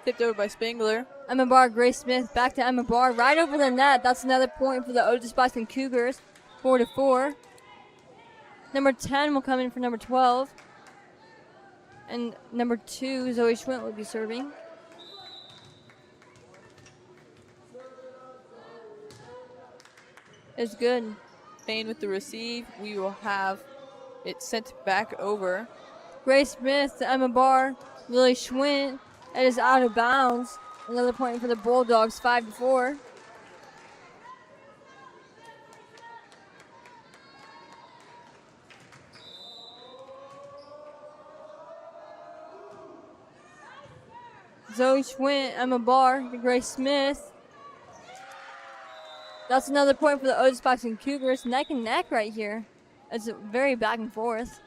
Tipped over by Spangler. Emma Barr, Grace Smith, back to Emma Barr, right over the net. That's another point for the Otis-Bison Cougars, 4-4. Number 10 will come in for number 12. And number 2, Zoe Schwint will be serving. It's good. Payne with the receive. We will have it sent back over. Grace Smith to Emma Barr, Lily Schwint. It is out of bounds. Another point for the Bulldogs, 5-4. Zoe Schwint, Emma Barr, to Grace Smith. That's another point for the Otis-Bison Cougars. Neck and neck right here. It's very back and forth.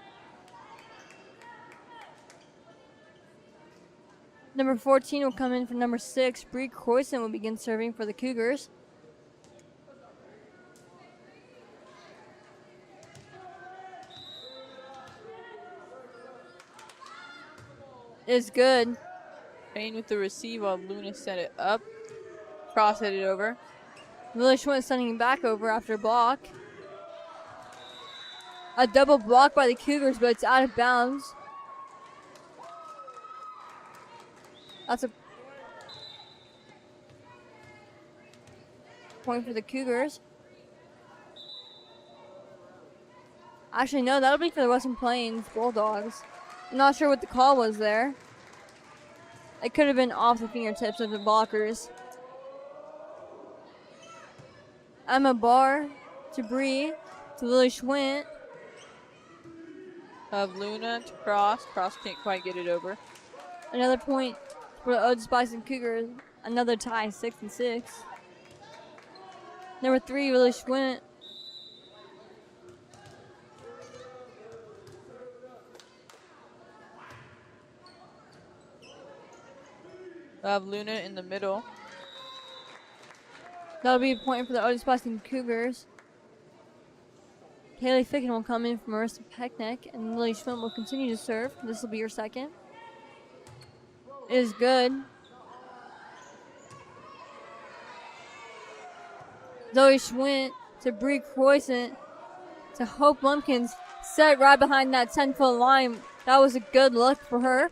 Number 14 will come in for number 6. Bree Croyson will begin serving for the Cougars. It's good. Payne with the receive while Luna set it up. Cross headed over. Lily Schwint sending him back over after a block. A double block by the Cougars, but it's out of bounds. That's a point for the Cougars. Actually, no, that'll be for the Western Plains Bulldogs. I'm not sure what the call was there. It could have been off the fingertips of the blockers. Emma Barr to Bree to Lily Schwint. Of Luna to Cross. Cross can't quite get it over. Another point for the Otis-Bison Cougars. Another tie, 6-6. Number 3, Healy Schwint. Of Luna in the middle. That'll be a point for the Otis-Bison Cougars. Haley Ficken will come in from Marissa Peckneck, and Healy Schwint will continue to serve. This will be your second. It is good. Zoe Schwint to Bree Croissant to Hope Lumpkins, set right behind that 10-foot line. That was a good look for her.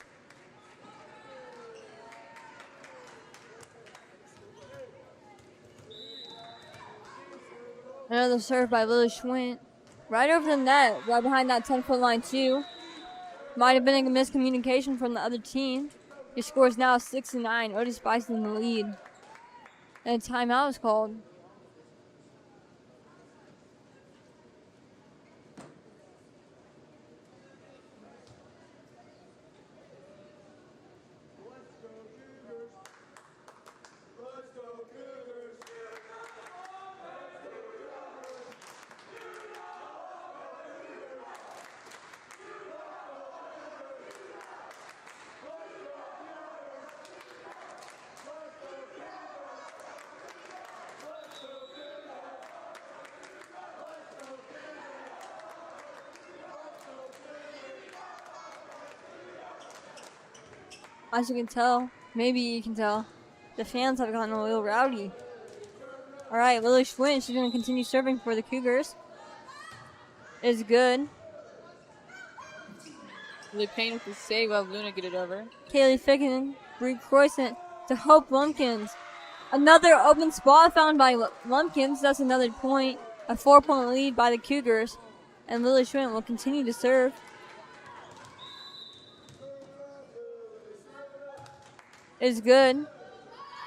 Another serve by Healy Schwint. Right over the net, right behind that 10-foot line too. Might have been a miscommunication from the other team. Your score is now 6-9. Otis-Bison in the lead. And a timeout is called. As you can tell, maybe you can tell, the fans have gotten a little rowdy. Alright, Healy Schwint, she's going to continue serving for the Cougars. Is good. Really Payne with the save. Of Luna get it over. Kaylee Ficken, Bree Croissant to Hope Lumpkins. Another open spot found by Lumpkins. That's another point. A 4-point lead by the Cougars. And Healy Schwint will continue to serve. Is good.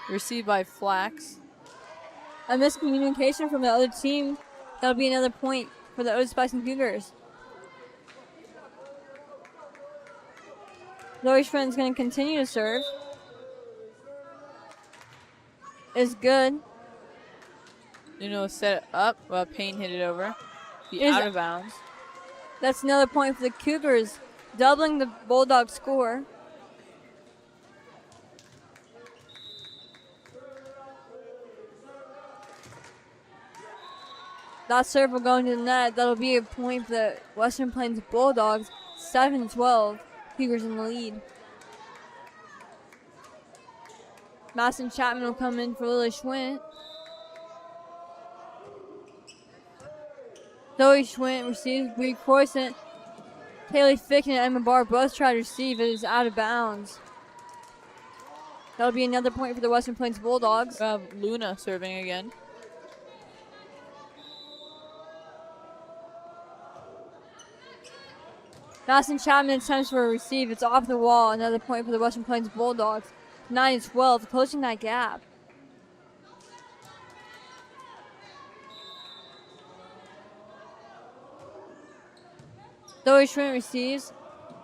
Received by Flax. A miscommunication from the other team. That'll be another point for the Otis-Bison Cougars. Zoe Schwint's going to continue to serve. Is good. Set it up while Payne hit it over. Be Is- out of bounds. That's another point for the Cougars, doubling the Bulldog score. That serve will go into the net. That'll be a point for the Western Plains Bulldogs. 7-12. Cougars in the lead. Madison Chapman will come in for Healy Schwint. Zoe Schwint receives. Bree Croissant. Kaylee Ficken and Emma Barr both try to receive. It is out of bounds. That'll be another point for the Western Plains Bulldogs. Luna serving again. Madison Chapman attempts for a receive. It's off the wall. Another point for the Western Plains Bulldogs. 9-12, closing that gap. Zoe Schwint receives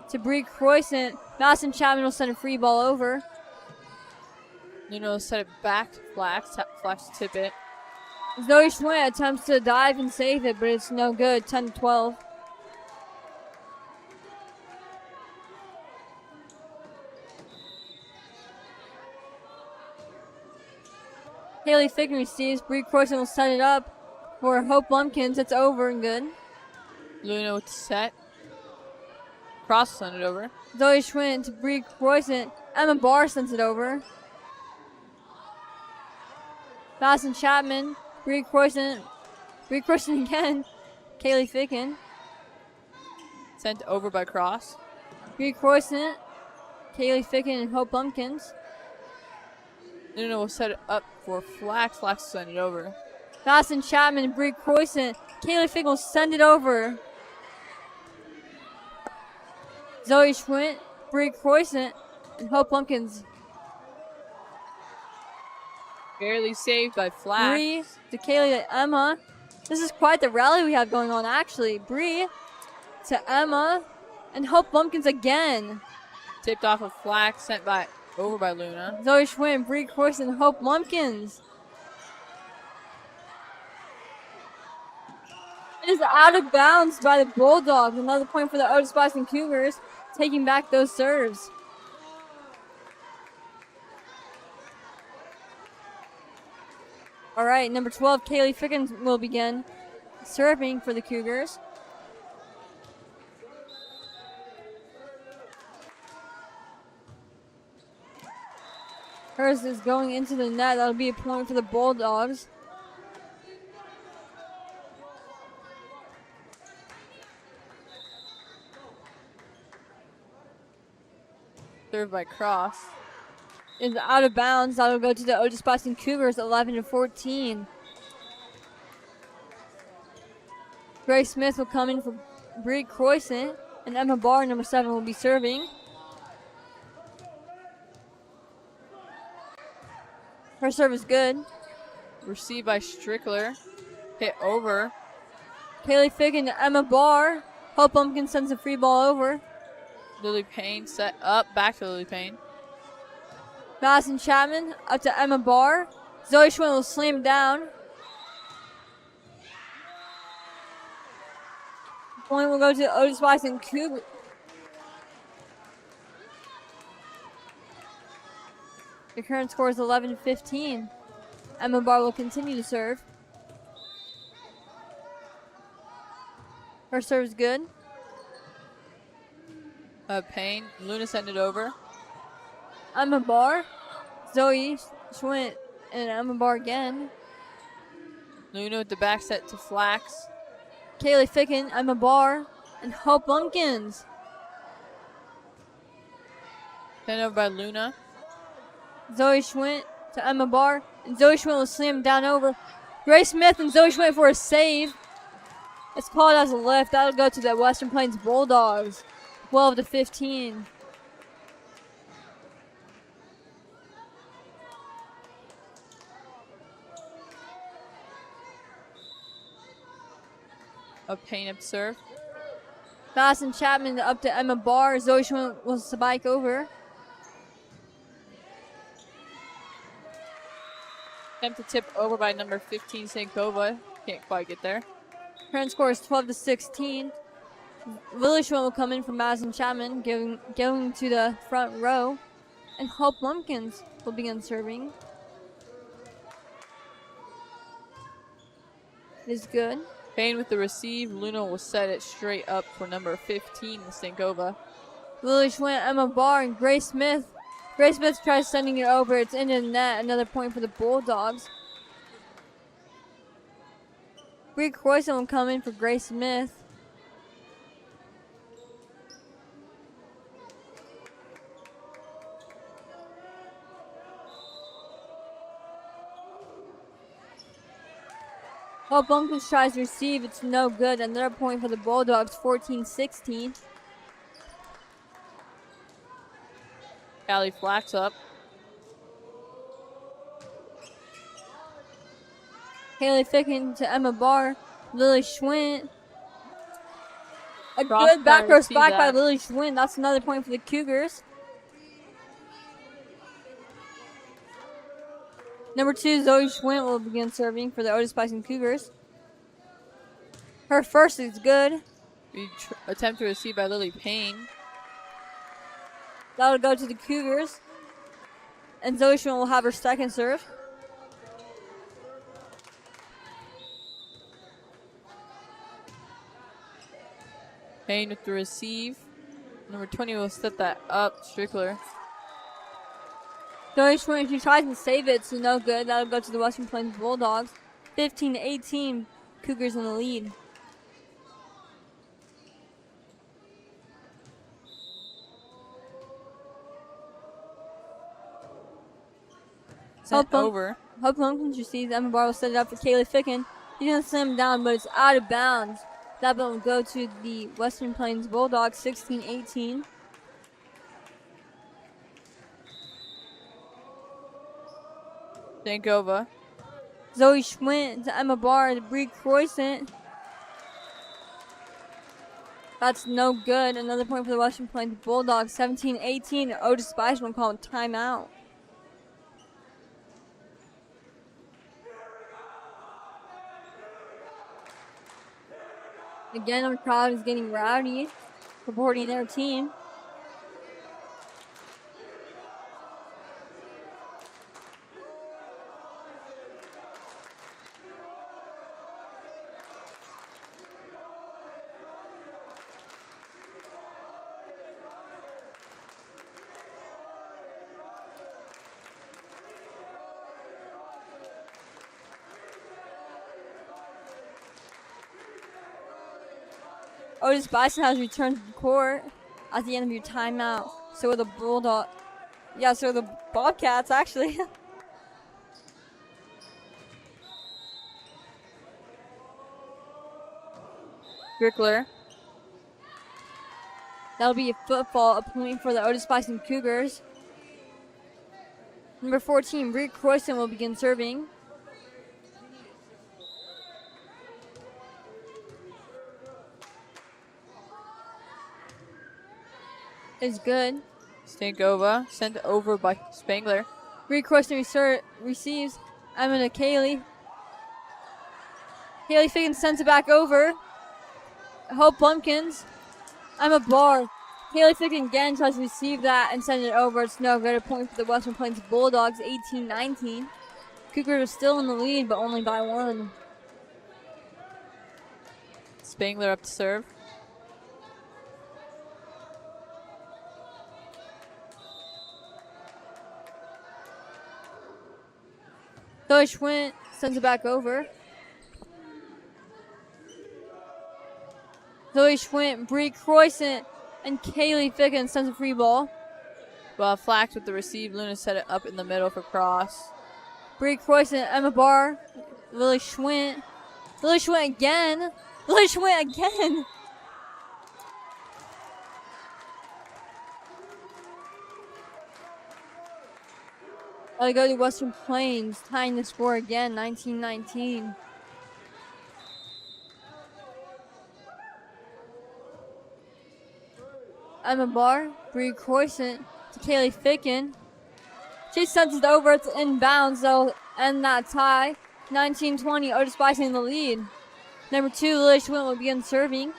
to Bree Croissant. Madison Chapman will send a free ball over. Luna will set it back to Flax. Flax tip it. Zoe Schwint attempts to dive and save it, but it's no good. 10-12. Haley Ficken receives. Bree Croissant will set it up for Hope Lumpkins. It's over and good. Luna with the set. Cross sent it over. Zoe Schwint to Bree Croissant. Emma Barr sends it over. Madison Chapman. Bree Croissant. Bree Croissant again. Kaylee Ficken. Sent over by Cross. Bree Croissant. Kaylee Ficken and Hope Lumpkins. Luna will set it up for Flax. Flax will send it over. Madison Chapman and Bree Croissant. Kaylee Ficken will send it over. Zoe Schwint, Bree Croissant, and Hope Lumpkins. Barely saved by Flax. Bree to Kaylee to Emma. This is quite the rally we have going on, actually. Bree to Emma. And Hope Lumpkins again. Tipped off a flag sent over by Luna. Zoe Schwinn, Bree Croyson, and Hope Lumpkins. It is out of bounds by the Bulldogs. Another point for the Otis-Bison Cougars, taking back those serves. All right, number 12, Kaylee Fickens will begin serving for the Cougars. Hers is going into the net. That'll be a point for the Bulldogs. Served by Cross. Is out of bounds. That'll go to the Otis-Bison Cougars, 11-14. Grace Smith will come in for Bree Croyson, and Emma Barr, number 7, will be serving. Her serve is good. Received by Strickler. Hit over. Kaylee Figgin to Emma Barr. Hope Lumpkin sends a free ball over. Lily Payne set up. Back to Lily Payne. Madison Chapman up to Emma Barr. Zoe Schwinn will slam down. Point will go to the Otis-Bison Cougars. The current score is 11-15. Emma Barr will continue to serve. Her serve is good. Payne. Luna sent it over. Emma Barr. Zoe Schwinn and Emma Barr again. Luna with the back set to Flax. Kaylee Ficken, Emma Barr, and Hope Lumpkins. Sent over by Luna. Zoe Schwinn to Emma Barr, and Zoe Schwinn will slam down over. Grace Smith and Zoe Schwinn for a save. It's called as a lift. That'll go to the Western Plains Bulldogs, 12-15. Payne up serve. Madison Chapman up to Emma Barr. Zoe Schwinn will spike over. Attempt to tip over by number 15, Sankova. Can't quite get there. Current score is 12-16. Lily Schwinn will come in from Madison Chapman, going to the front row. And Hope Lumpkins will begin serving. It is good. Payne with the receive. Luna will set it straight up for number 15, Stankova. Lily Schwinn, Emma Barr, and Grace Smith. Grace Smith tries sending it over. It's into the net. Another point for the Bulldogs. Bree Croyson will come in for Grace Smith. Hope Lumpkins tries to receive. It's no good. Another point for the Bulldogs, 14-16. Callie Flax up. Haley Ficken to Emma Barr. Lily Schwinn. A Cross good back row spike by that. Lily Schwinn. That's another point for the Cougars. Number 2, Zoe Schwinn will begin serving for the Otis-Bison Cougars. Her first is good. Attempt to receive by Lily Payne. That'll go to the Cougars. And Zoe Schwinn will have her second serve. Payne with the receive. Number 20 will set that up. Strickler. Zoe Schwinn, she tries to save it, so no good. That'll go to the Western Plains Bulldogs. 15-18, Cougars in the lead. Sent over. Hope Lumpkins receives. Emma Barr will set it up for Kaylee Ficken. He's going to slam down, but it's out of bounds. That will go to the Western Plains Bulldogs, 16-18. Stankova. Zoe Schwinn to Emma Barr to Bree Croyson. That's no good. Another point for the Western Plains Bulldogs. 17-18. Otis-Bison will call a timeout. Again, our crowd is getting rowdy, supporting their team. Otis-Bison has returned to the court at the end of your timeout. So are the Bulldog. Yeah, so are the Bobcats, actually. Grickler. That'll be a football, a point for the Otis-Bison Cougars. Number 14, Bree Croyston will begin serving. Is good. Stankova sent over by Spangler. Bree Croyston receives. Emma to Healy. Healy Figgins sends it back over. Hope Blumpkins. Emma Barr. Healy Figgins again tries to receive that and send it over. It's no good. A point for the Western Plains Bulldogs, 18-19. Cougars are still in the lead, but only by 1. Spangler up to serve. Zoe Schwint sends it back over. Zoe Schwint, Bree Croyston, and Kaylee Figgins sends a free ball. Well, Flax with the receive. Luna set it up in the middle for cross. Bree Croyston, Emma Barr, Lily Schwint. Lily Schwint again. Lily Schwint again. I go to Western Plains, tying the score again, 19-19. Emma Barr, Bree Croyston to Kaylee Ficken. She sends it over, it's inbounds, they'll end that tie. 19-20, Otis-Bison in the lead. Number 2, Lily Schwint will begin serving.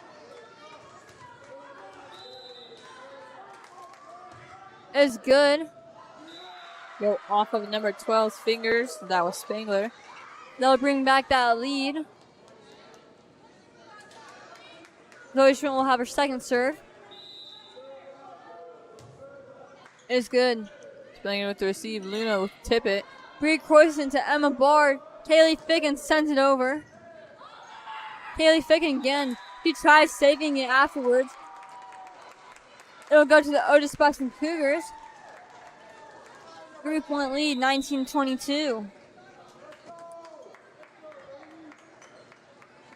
It's good. Go off of number 12's fingers. That was Spangler. They'll bring back that lead. Zoe Schwint will have her second serve. It's good. Spangler with the receive. Luna will tip it. Bree Croyston to Emma Bard. Kaylee Figgins sends it over. Kaylee Figgins again. She tries saving it afterwards. It'll go to the Otis-Bison Cougars. 3-point lead, 19-22.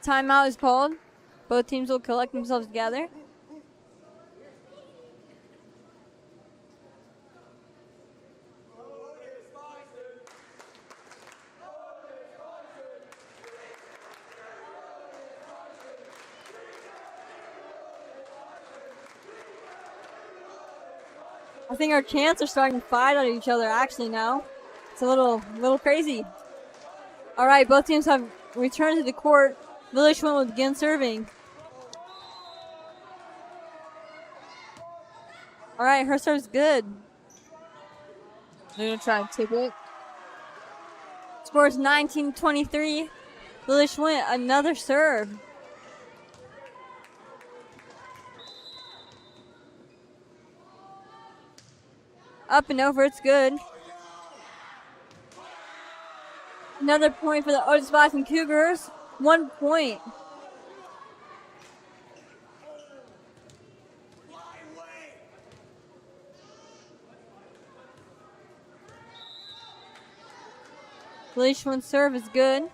Timeout is called. Both teams will collect themselves together. I think our chants are starting to fight at each other actually now. It's a little crazy. All right, both teams have returned to the court. Lily Schwint will begin serving. All right, her serve's good. Luna try and tip it. Scores 19-23. Lily Schwint, another serve. Up and over, it's good. Another point for the Otis-Bison Cougars. 1 point. Lily Schwint's serve is good.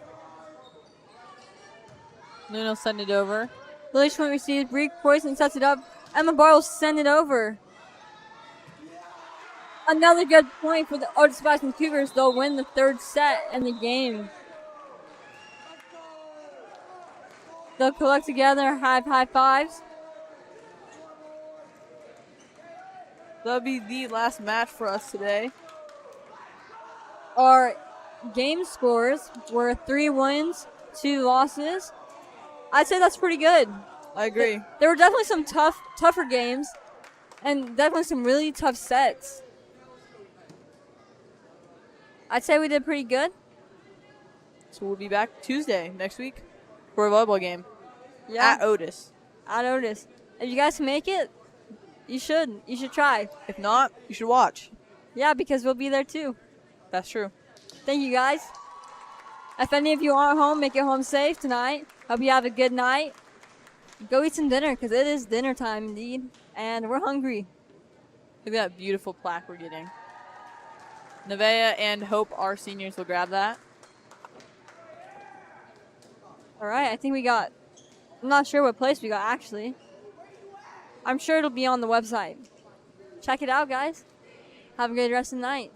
Luna will send it over. Lily Schwint receives. Bree Croyston sets it up. Emma Barr will send it over. Another good point for the Otis-Bison Cougars. They'll win the third set in the game. They'll collect together, have high fives. That'll be the last match for us today. Our game scores were 3 wins, 2 losses. I'd say that's pretty good. I agree. There were definitely some tougher games, and definitely some really tough sets. I'd say we did pretty good. So we'll be back Tuesday next week for a volleyball game Yeah, at Otis. at Otis. If you guys can make it, you should. You should try. If not, you should watch. Yeah, because we'll be there too. That's true. Thank you, guys. If any of you are home, make it home safe tonight. Hope you have a good night. Go eat some dinner, because it is dinner time indeed, and we're hungry. Look at that beautiful plaque we're getting. Nevaeh and Hope, our seniors, will grab that. All right, I think we got, I'm not sure what place we got actually. I'm sure it'll be on the website. Check it out, guys. Have a good rest of the night.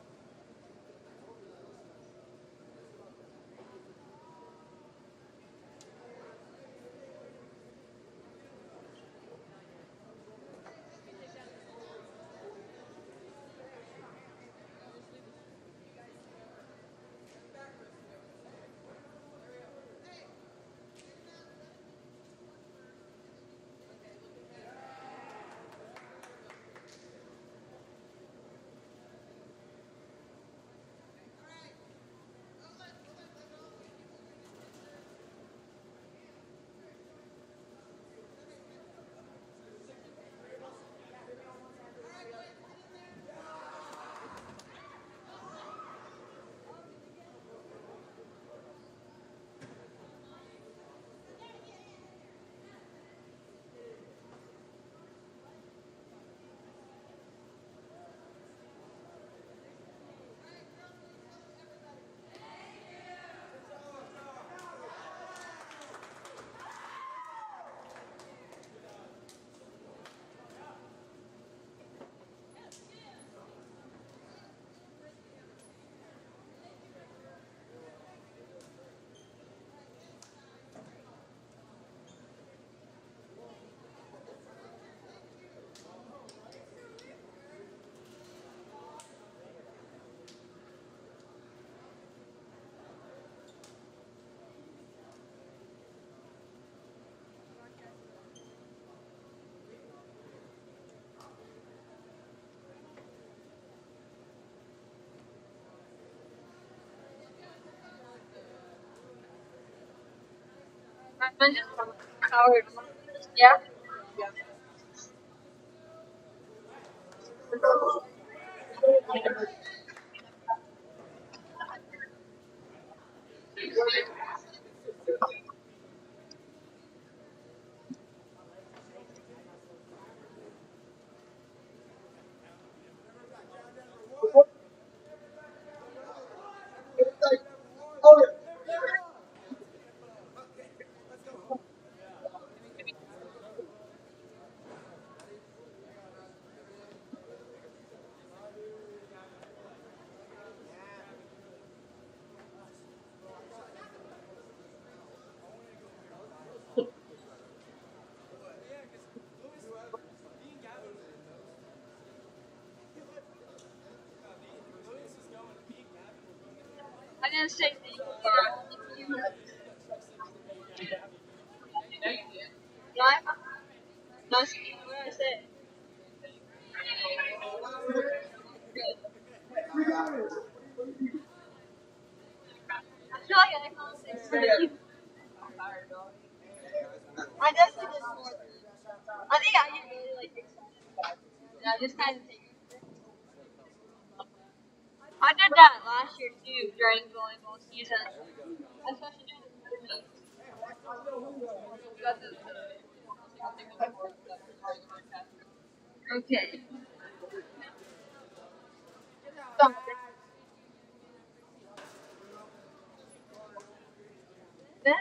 Yeah. I didn't say thank you. What? What did I say? I feel like I can't say thank you. I just did this more. I think I get really like excited. Yeah, just kind of take it. I did that last year too during volleyball season. Especially during the tournament. Okay. So, then